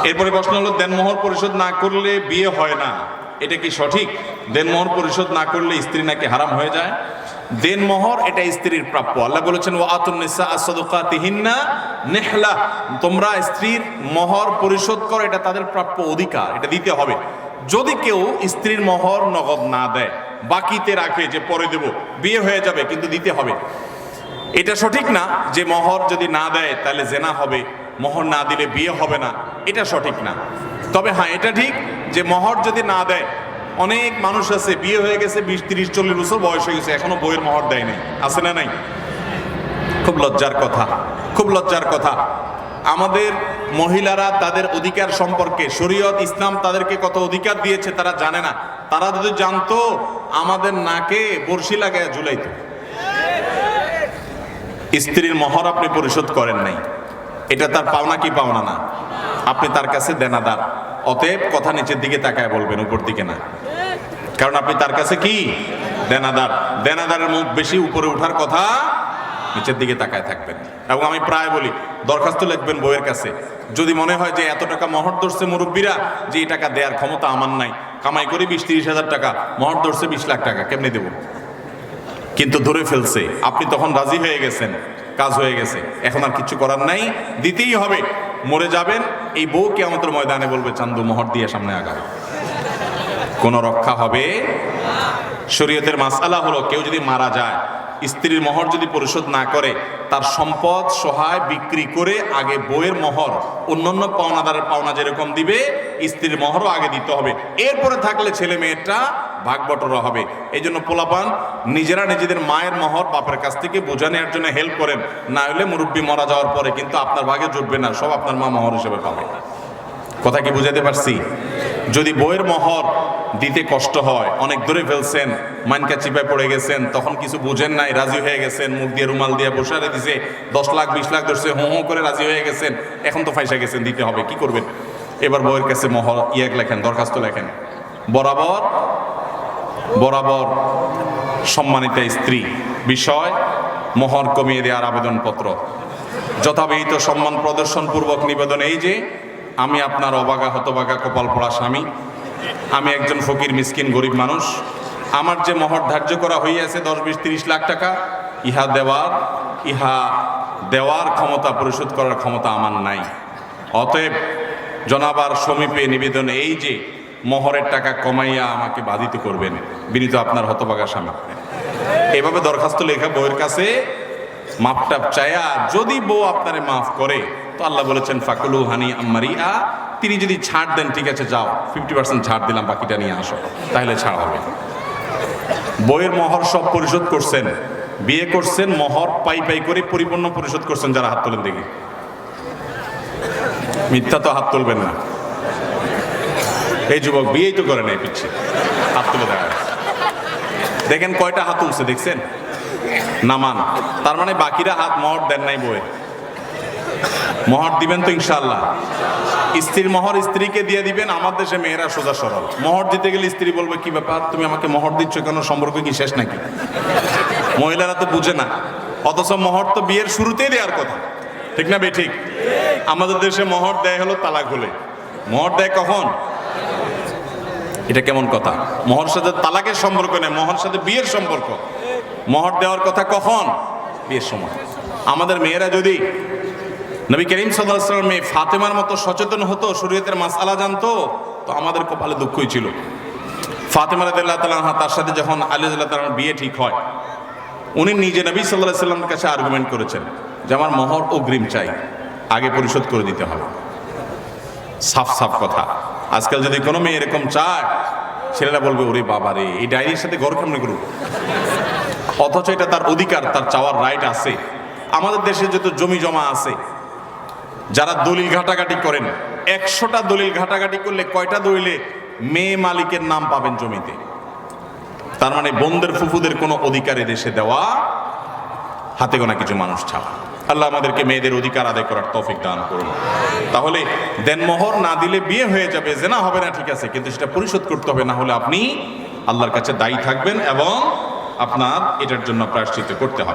এরপরে প্রশ্ন হলো, দেনমোহর পরিশোধ না করলে বিয়ে হয় না, এটা কি সঠিক? দেনমোহর পরিশোধ না করলে স্ত্রী নাকি হারাম হয়ে যায়? দেনমোহর এটা স্ত্রীর প্রাপ্য। আল্লাহ বলেছেন, ওয়া আতুন নিসা আস-সাদুকাতিহিন্না নিহলা, তোমরা স্ত্রীর মোহর পরিশোধ করো, এটা তাদের প্রাপ্য অধিকার, এটা দিতে হবে। যদি কেউ স্ত্রীর মোহর নগদ না দেয়, বাকিতে রাখে যে পরে দেব, বিয়ে হয়ে যাবে কিন্তু দিতে হবে, এটা সঠিক না। যে মোহর যদি না দেয় তাহলে জেনা হবে, মোহর না দিলে বিয়ে হবে না, এটা সঠিক না। তবে হ্যাঁ, এটা ঠিক যে মোহর যদি না দেয়, অনেক মানুষ আছে বিয়ে হয়ে গেছে 20-30-40 বছর বয়স হয়ে গেছে, এখনো বইয়ের মোহর দেয় নাই, আছে না নাই? খুব লজ্জার কথা, খুব লজ্জার কথা। আমাদের মহিলারা তাদের অধিকার সম্পর্কে, শরীয়ত ইসলাম তাদেরকে কত অধিকার দিয়েছে তারা জানে না। তারা যদি জানতো, আমাদের নাকে বর্ষি লাগায় ঝুলাইতো। স্ত্রীর মোহর আপনি পরিশোধ করেন নাই, এটা তার পাওনা কি পাওনা না? আপনি তার কাছে দেনাদার, অতএব কথা নিচের দিকে তাকায় বলবেন, উপর দিকে না, কারণ আপনি তার কাছে কি দেনাদার। দেনাদারের মুখ বেশি উপরে উঠার কথা, নিচের দিকে তাকায় থাকবেন। এবং আমি প্রায় বলি, দরখাস্ত লিখবেন বউয়ের কাছে, যদি মনে হয় যে এত টাকা মোহর ধরছে মুরব্বীরা, যে এই টাকা দেওয়ার ক্ষমতা আমার নাই, কামাই করে 20-30 হাজার টাকা, মোহর ধরছে 20 লাখ টাকা, কেমনে দেব? কিন্তু ধরে ফেলছে, আপনি তখন রাজি হয়ে গেছেন, কাজ হয়ে গেছে, এখন আর কিছু করার নাই, দিতেই হবে। মরে যাবেন, এই বউ কিয়ামতের ময়দানে বলবে, চান্দু মোহর দিয়ে সামনে আগা, কোনো রক্ষা হবে? শরীয়তের মাসআলা হলো, কেউ যদি মারা যায়, স্ত্রীর মোহর যদি পরিশোধ না করে, তার সম্পদ সহায় বিক্রি করে আগে বউয়ের মোহর, অন্যান্য পাওনাদারের পাওনা যেরকম দিবে, স্ত্রীর মোহরও আগে দিতে হবে। এরপরে থাকলে ছেলে মেয়েটা ভাগ বটরা হবে। এই জন্য পোলাপান নিজেরা নিজেদের মায়ের মোহর বাপের কাছ থেকে বোঝা নেওয়ার জন্য হেল্প করেন, না হলে মুরব্বী মারা যাওয়ার পরে কিন্তু আপনার ভাগে জুটবে না, সব আপনার মা মোহর হিসেবে পাবে। কথা কি বুঝাতে পারছি? যদি বইয়ের মোহর দিতে কষ্ট হয়, অনেক ধরে ফেলছেন, মানকা চিপায় পড়ে গেছেন, তখন কিছু বুঝেন নাই, রাজি হয়ে গেছেন, মুখ দিয়ে রুমাল দিয়ে বসারে দিছে, 10 লাখ 20 লাখ ধরছে, হো হো করে রাজি হয়ে গেছেন, এখন তো ফাইসা গেছেন, দিতে হবে, কি করবেন? এবার বইয়ের কাছে মোহর লেখেন, দরখাস্ত লেখেন, বরাবর বরাবর সম্মানিত স্ত্রী বিষয় মোহর কমিয়ে দেওয়ার আবেদনপত্র, যথাবিহিত সম্মান প্রদর্শন পূর্বক নিবেদন এই যে, আমি আপনার অবাগা হতবাগা কপাল পড়া স্বামী, আমি একজন ফকির মিসকিন গরিব মানুষ, আমার যে মোহর ধার্য করা হইয়াছে 10-20-30 লাখ টাকা, ইহা দেওয়ার ক্ষমতা, পরিশোধ করার ক্ষমতা আমার নাই। অতএব জনাবার সমীপে নিবেদন এই যে, মোহরের টাকা কমাইয়া আমাকে বাধিত করবেন, বিনীত আপনার হতবাগা স্বামী। এভাবে দরখাস্ত লেখা বউয়ের কাছে মাপটাপ চায়া, যদি বউ আপনারে মাফ করে তো আল্লাহ বলেছেন, ফাকুলু হানি আম্মারিয়া, তিনি যদি ছাড় দেন, ঠিক আছে যাও 50% ছাড় দিলাম, বাকিটা নিয়ে আসো, তাহলে ছাড় হবে। বইয়ের মোহর সব পরিশোধ করছেন, বিয়ে করছেন, মোহর পাই পাই করে পরিপূর্ণ পরিশোধ করছেন, যারা হাত তোলেন দেখি, মিথ্যা তো হাত তুলবেন না। এই যুবক বিয়েই তো করে নাই, পিছিয়ে হাত তুলে দেখা, দেখেন কয়টা হাত তুলছে, দেখছেন? নামান, তার মানে বাকিরা হাত মোহর দেন নাই। বইয়ের মোহর দিবেন তো ইনশাআল্লাহ? স্ত্রীর মোহর স্ত্রীকে দিয়ে দিবেন। আমার দেশে মেয়েরা সোজা সরল, মোহর দিতে গেলে স্ত্রী বলবে, কি ব্যাপার, তুমি আমাকে মোহর দিচ্ছ কেন, সম্পর্ক কি শেষ নাকি? মহিলারা তো বুঝে না, অথচ মোহর তো বিয়ের শুরুতেই দেওয়ার কথা, ঠিক না বে ঠিক? আমাদের দেশে মোহর দেয় হলো তালাক হলে, মোহর দেয় কখন? এটা কেমন কথা? মোহর সাথে তালাকের সম্পর্ক নেই, মোহর সাথে বিয়ের সম্পর্ক। মোহর দেওয়ার কথা কখন? বিয়ের সময়। আমাদের মেয়েরা যদি নবী করিম সাল্লাল্লাহু আলাইহি ওয়াসাল্লাম মেয়ে ফাতেমার মতো সচেতন হতো, শরীয়তের মাসআলা জানতো, তো আমাদের কপালে দুঃখই ছিল। ফাতেমা রাদিয়াল্লাহু তাআলা আনহা, তার সাথে যখন আলী রাদিয়াল্লাহু তাআলার বিয়ে ঠিক হয়, উনি নিজে নবী সাল্লাল্লাহু আলাইহি ওয়াসাল্লামের কাছে আর্গুমেন্ট করেছেন যে আমার মোহর অগ্রিম চাই, আগে পরিশোধ করে দিতে হবে। সাফ সাফ কথা। আজকাল যদি কোনো মেয়ে এরকম চায়, ছেলেরা বলবে, ওরে বাবা রে, এই ডায়েরির সাথে ঘর কেমনে করব? অথচ এটা তার অধিকার, তার চাওয়ার রাইট আছে। আমাদের দেশে যত জমি জমা আছে, যারা দলিল ঘাটাঘাটি করেন, 100টা দলিল ঘাটাঘাটি করলে কয়টা দলিলে মেয়ে মালিকের নাম পাবেন জমিতে? তার মানে বোনদের ফুফুদের কোনো অধিকার দেশে দেওয়া হাতে গোনা কিছু মানুষ ছাড়া। আল্লাহ আমাদেরকে মেয়েদের অধিকার আদায় করার তৌফিক দান করুন। তাহলে দেনমোহর না দিলে বিয়ে হয়ে যাবে, জেনা হবে না, ঠিক আছে, কিন্তু সেটা পরিশোধ করতে হবে, না হলে আপনি আল্লাহর কাছে দায়ী থাকবেন এবং আপনার এটার জন্য প্রায়শ্চিত্ত করতে হবে।